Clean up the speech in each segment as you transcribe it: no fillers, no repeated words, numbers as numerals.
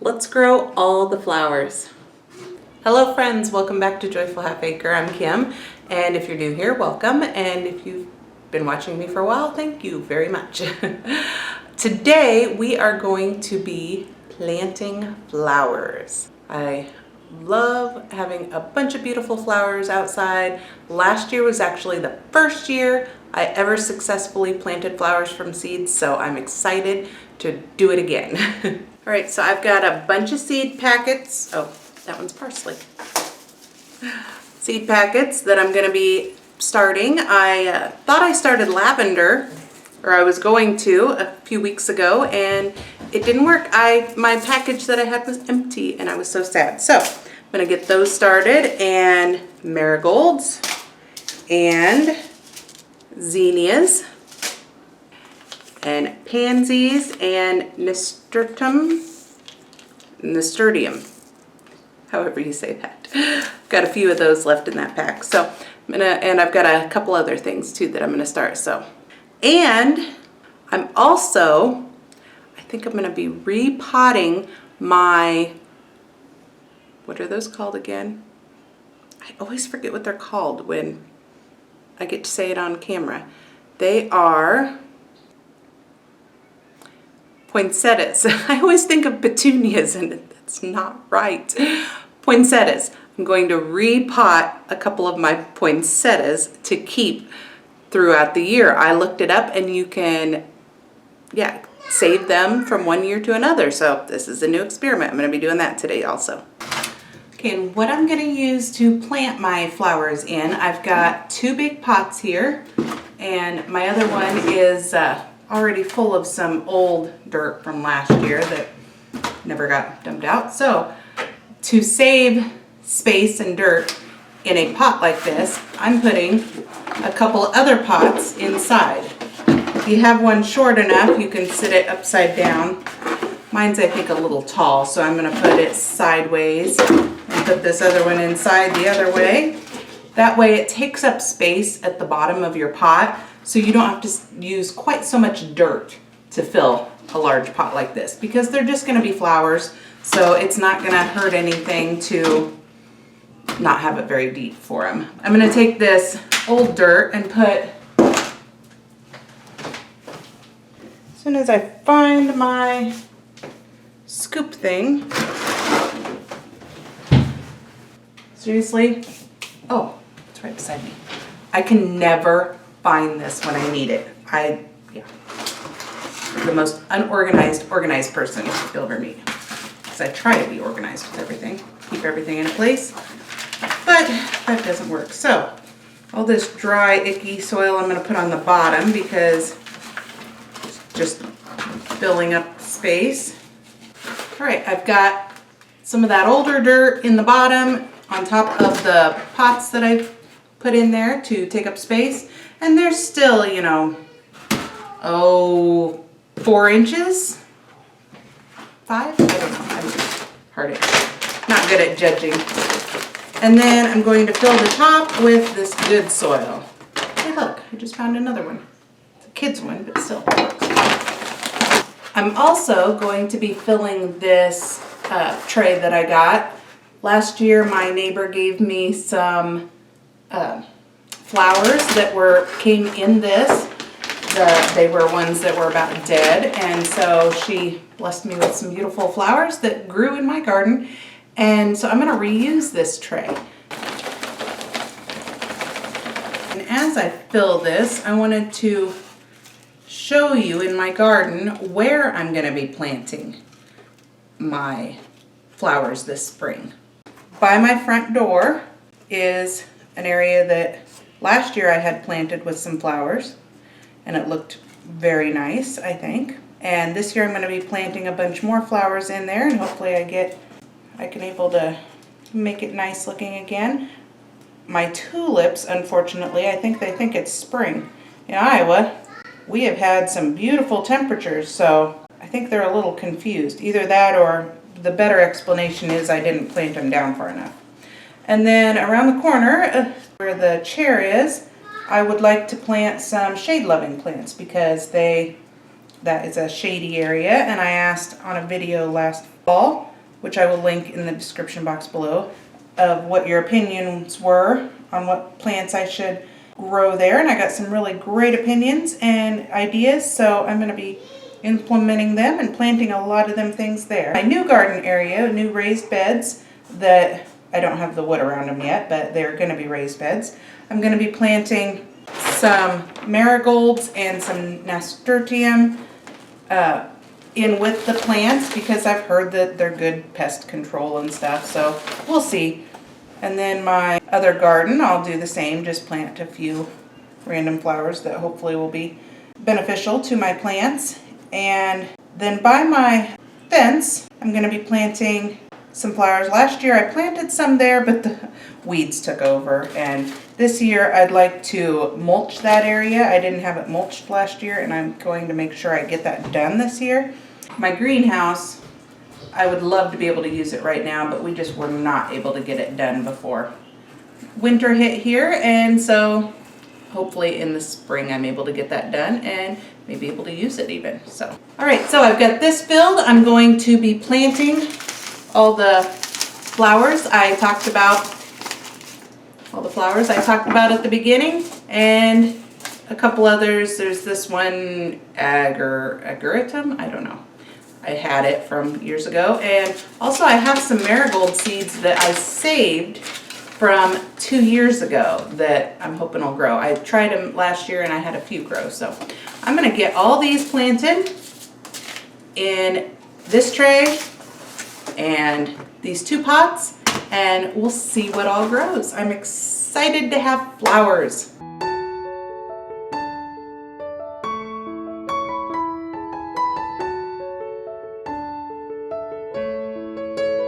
Let's grow all the flowers. Hello friends, welcome back to Joyful Half Acre. I'm Kim, and if you're new here, welcome. And if you've been watching me for a while, thank you very much. Today we are going to be planting flowers. I love having a bunch of beautiful flowers outside. Last year was actually the first year I ever successfully planted flowers from seeds, so I'm excited to do it again. All right, so I've got a bunch of seed packets. Oh, that one's parsley. Seed packets that I'm gonna be starting. I thought I started lavender, or I was going to a few weeks ago, and it didn't work. My package that I had was empty, and I was so sad. So I'm gonna get those started, and marigolds, and zinnias, and pansies, and nasturtium, however you say that. Got a few of those left in that pack. So and I've got a couple other things too that I'm gonna start. So, and I'm also, I think I'm gonna be repotting my, what are those called again? I always forget what they're called when I get to say it on camera. They are poinsettias. I always think of petunias, and that's not right. Poinsettias. I'm going to repot a couple of my poinsettias to keep throughout the year. I looked it up, and you can, save them from one year to another. So this is a new experiment. I'm going to be doing that today also. Okay, and what I'm going to use to plant my flowers in, I've got two big pots here, and my other one is already full of some old dirt from last year that never got dumped out. So to save space and dirt in a pot like this, I'm putting a couple other pots inside. If you have one short enough, you can sit it upside down. Mine's, I think, a little tall, so I'm going to put it sideways and put this other one inside the other way. That way it takes up space at the bottom of your pot, so you don't have to use quite so much dirt to fill a large pot like this, because they're just going to be flowers, so it's not going to hurt anything to not have it very deep for them. I'm going to take this old dirt and put, as soon as I find my scoop thing, seriously, oh, it's right beside me. I can never find this when I need it. The most organized person you'll ever meet. Because I try to be organized with everything, keep everything in place, but that doesn't work. So all this dry, icky soil I'm going to put on the bottom because it's just filling up space. All right, I've got some of that older dirt in the bottom on top of the pots that I've put in there to take up space. And there's still, 4 inches? 5? I don't know. I'm hard at, not good at judging. And then I'm going to fill the top with this good soil. Hey, look, I just found another one. It's a kid's one, but still it works. I'm also going to be filling this tray that I got. Last year, my neighbor gave me some flowers that came in this. They were ones that were about dead, and so she blessed me with some beautiful flowers that grew in my garden, and so I'm going to reuse this tray. And as I fill this, I wanted to show you in my garden where I'm going to be planting my flowers this spring. By my front door is an area that last year I had planted with some flowers, and it looked very nice, I think. And this year I'm going to be planting a bunch more flowers in there, and hopefully I can able to make it nice looking again. My tulips, unfortunately, I think they think it's spring. In Iowa, we have had some beautiful temperatures, so I think they're a little confused. Either that, or the better explanation is I didn't plant them down far enough. And then around the corner where the chair is, I would like to plant some shade-loving plants because that is a shady area, and I asked on a video last fall which I will link in the description box below, of what your opinions were on what plants I should grow there. And I got some really great opinions and ideas, so I'm going to be implementing them and planting a lot of them things there. My new garden area, new raised beds that I don't have the wood around them yet, but they're going to be raised beds. I'm going to be planting some marigolds and some nasturtium in with the plants because I've heard that they're good pest control and stuff, so we'll see. And then my other garden, I'll do the same, just plant a few random flowers that hopefully will be beneficial to my plants. And then by my fence, I'm going to be planting some flowers. Last year I planted some there, but the weeds took over. And this year I'd like to mulch that area. I didn't have it mulched last year, and I'm going to make sure I get that done this year. My greenhouse, I would love to be able to use it right now, but we just were not able to get it done before winter hit here. And so hopefully in the spring I'm able to get that done and maybe able to use it even. So, all right, so I've got this filled. I'm going to be planting all the flowers I talked about, at the beginning, and a couple others. There's this one, agaritum, I don't know. I had it from years ago. And also I have some marigold seeds that I saved from 2 years ago that I'm hoping will grow. I tried them last year and I had a few grow. So I'm gonna get all these planted in this tray and these 2 pots, and we'll see what all grows. I'm excited to have flowers.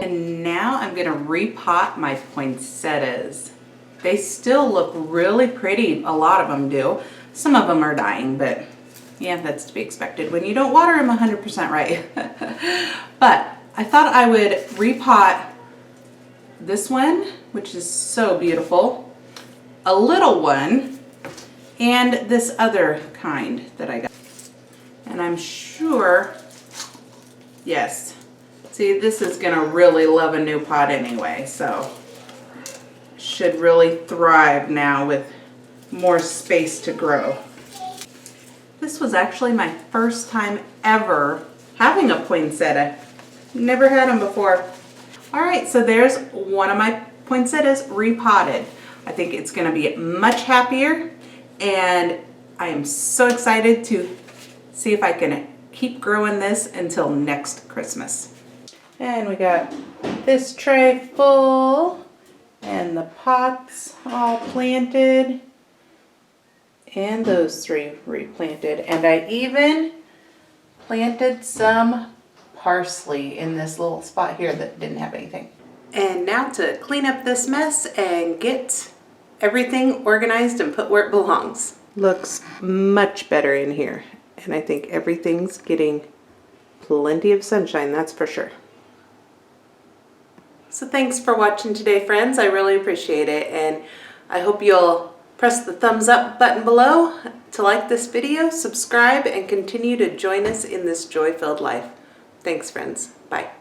And now I'm gonna repot my poinsettias. They still look really pretty, a lot of them do. Some of them are dying, but yeah, that's to be expected when you don't water them 100% right. But I thought I would repot this one, which is so beautiful, a little one, and this other kind that I got. And I'm sure, yes, see, this is gonna really love a new pot anyway, so should really thrive now with more space to grow. This was actually my first time ever having a poinsettia. Never had them before. All right, so there's one of my poinsettias repotted. I think it's gonna be much happier, and I am so excited to see if I can keep growing this until next Christmas. And we got this tray full and the pots all planted and those 3 replanted. And I even planted some parsley in this little spot here that didn't have anything. And now to clean up this mess and get everything organized and put where it belongs. Looks much better in here. And I think everything's getting plenty of sunshine, that's for sure. So thanks for watching today, friends. I really appreciate it, and I hope you'll press the thumbs up button below to like this video, subscribe, and continue to join us in this joy-filled life. Thanks, friends. Bye.